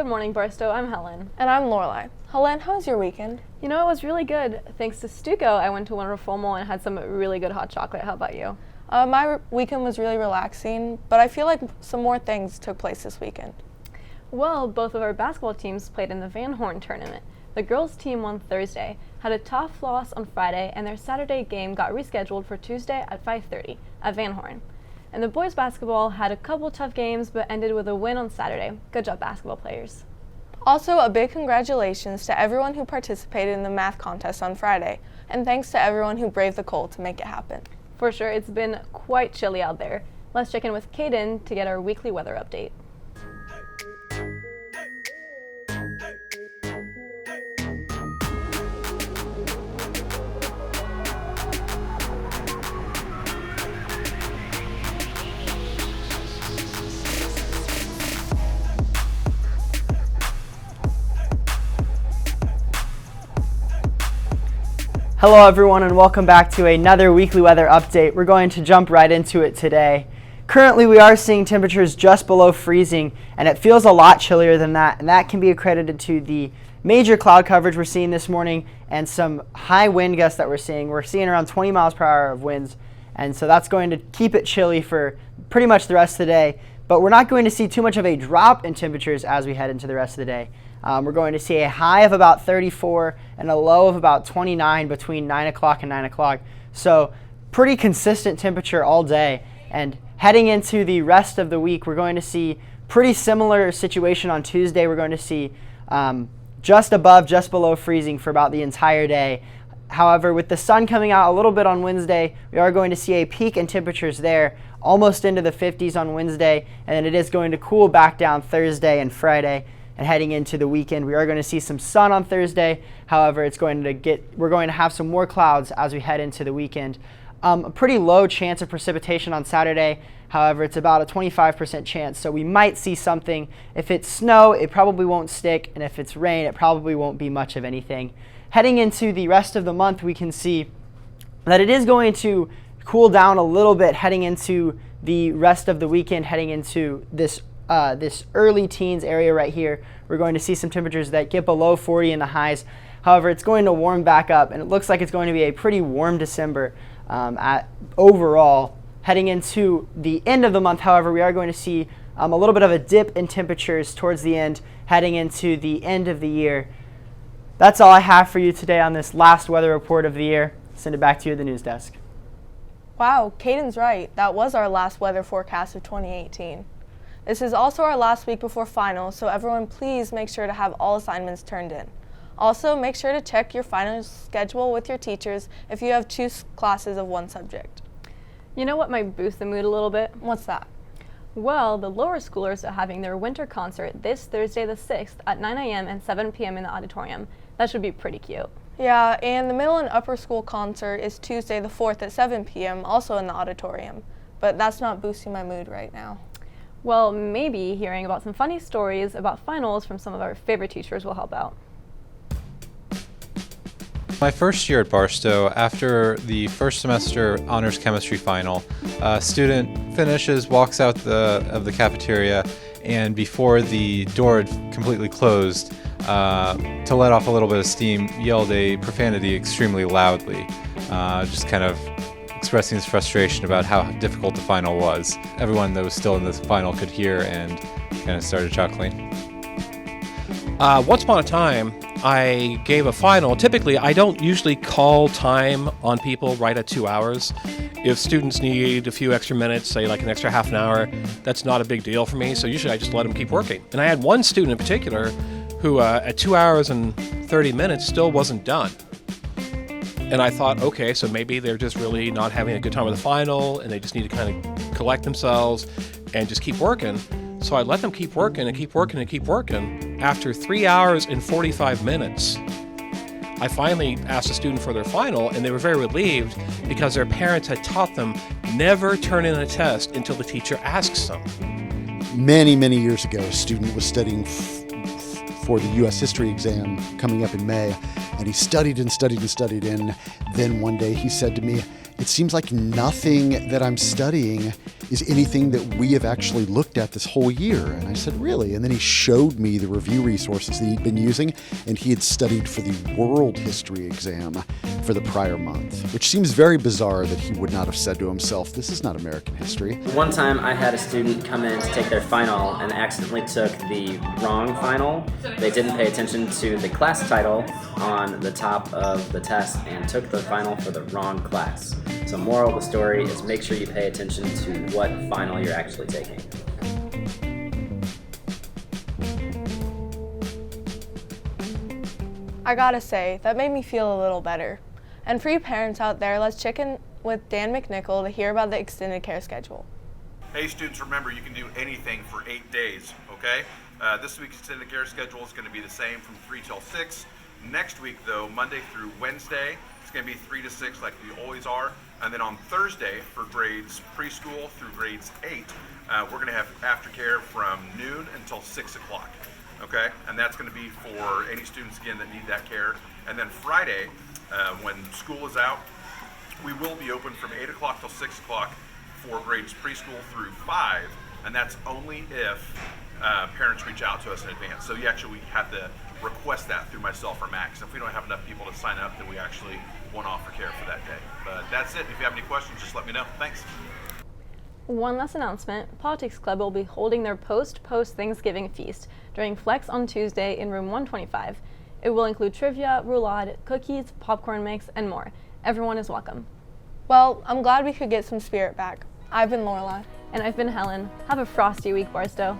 Good morning, Barstow. I'm Helen. And I'm Lorelai. Helen, how was your weekend? You know, it was really good. Thanks to Stuco, I went to Wonderful and had some really good hot chocolate. How about you? My weekend was really relaxing, but I feel like some more things took place this weekend. Well, both of our basketball teams played in the Van Horn tournament. The girls' team won Thursday, had a tough loss on Friday, and their Saturday game got rescheduled for Tuesday at 5:30 at Van Horn. And the boys' basketball had a couple tough games, but ended with a win on Saturday. Good job, basketball players. Also, a big congratulations to everyone who participated in the math contest on Friday, and thanks to everyone who braved the cold to make it happen. For sure, it's been quite chilly out there. Let's check in with Kaden to get our weekly weather update. Hello everyone and welcome back to another weekly weather update. We're going to jump right into it today. Currently we are seeing temperatures just below freezing and it feels a lot chillier than that, and that can be accredited to the major cloud coverage we're seeing this morning and some high wind gusts that we're seeing. We're seeing around 20 miles per hour of winds, and so that's going to keep it chilly for pretty much the rest of the day, but we're not going to see too much of a drop in temperatures as we head into the rest of the day. We're going to see a high of about 34 and a low of about 29 between 9 o'clock and 9 o'clock. So pretty consistent temperature all day. And heading into the rest of the week, we're going to see pretty similar situation on Tuesday. We're going to see just above, just below freezing for about the entire day. However, with the sun coming out a little bit on Wednesday, we are going to see a peak in temperatures there, almost into the 50s on Wednesday, and then it is going to cool back down Thursday and Friday. And heading into the weekend, we are going to see some sun on Thursday. However, we're going to have some more clouds as we head into the weekend. A pretty low chance of precipitation on Saturday. However, it's about a 25% chance, so we might see something. If it's snow, it probably won't stick, and if it's rain, it probably won't be much of anything. Heading into the rest of the month, we can see that it is going to cool down a little bit heading into the rest of the weekend, heading into this early teens area right here. We're going to see some temperatures that get below 40 in the highs. However, it's going to warm back up, and it looks like it's going to be a pretty warm December overall. Heading into the end of the month, however, we are going to see a little bit of a dip in temperatures towards the end, heading into the end of the year. That's all I have for you today on this last weather report of the year. Send it back to you at the news desk. Wow, Caden's right. That was our last weather forecast of 2018. This is also our last week before finals, so everyone please make sure to have all assignments turned in. Also, make sure to check your final schedule with your teachers if you have two classes of one subject. You know what might boost the mood a little bit? What's that? Well, the lower schoolers are having their winter concert this Thursday the 6th at 9 a.m. and 7 p.m. in the auditorium. That should be pretty cute. Yeah, and the middle and upper school concert is Tuesday the 4th at 7 p.m. also in the auditorium. But that's not boosting my mood right now. Well, maybe hearing about some funny stories about finals from some of our favorite teachers will help out. My first year at Barstow, after the first semester honors chemistry final, a student finishes, walks out of the cafeteria, and before the door had completely closed, to let off a little bit of steam, yelled a profanity extremely loudly, just kind of expressing his frustration about how difficult the final was. Everyone that was still in the final could hear and kind of started chuckling. Once upon a time, I gave a final. Typically, I don't usually call time on people right at 2 hours. If students need a few extra minutes, say like an extra half an hour, that's not a big deal for me, so usually I just let them keep working. And I had one student in particular who at 2 hours and 30 minutes still wasn't done. And I thought, okay, so maybe they're just really not having a good time with the final and they just need to kind of collect themselves and just keep working. So I let them keep working and keep working and keep working. After 3 hours and 45 minutes, I finally asked the student for their final, and they were very relieved because their parents had taught them never turn in a test until the teacher asks them. Many, many years ago, a student was studying for the U.S. history exam coming up in May, and he studied and studied and studied, and then one day he said to me, it seems like nothing that I'm studying is anything that we have actually looked at this whole year. And I said, really? And then he showed me the review resources that he'd been using, and he had studied for the world history exam for the prior month, which seems very bizarre that he would not have said to himself, this is not American history. One time I had a student come in to take their final and accidentally took the wrong final. They didn't pay attention to the class title on the top of the test and took the final for the wrong class. So moral of the story is make sure you pay attention to what final you're actually taking. I gotta say, that made me feel a little better. And for you parents out there, let's check in with Dan McNichol to hear about the extended care schedule. Hey students, remember you can do anything for 8 days, okay? This week's extended care schedule is going to be the same from 3 till 6. Next week though, Monday through Wednesday, it's going to be 3 to 6 like we always are. And then on Thursday for grades preschool through grades 8, we're going to have aftercare from noon until 6 o'clock, okay? And that's going to be for any students again that need that care. And then Friday, when school is out, we will be open from 8 o'clock till 6 o'clock for grades preschool through 5, and that's only if parents reach out to us in advance. So you actually have to request that through myself or Max. If we don't have enough people to sign up, then we actually won't offer care for that day. But that's it. If you have any questions, just let me know. Thanks. One last announcement, Politics Club will be holding their post-Thanksgiving feast during Flex on Tuesday in room 125. It will include trivia, roulade, cookies, popcorn mix, and more. Everyone is welcome. Well, I'm glad we could get some spirit back. I've been Lorelai. And I've been Helen. Have a frosty week, Barstow.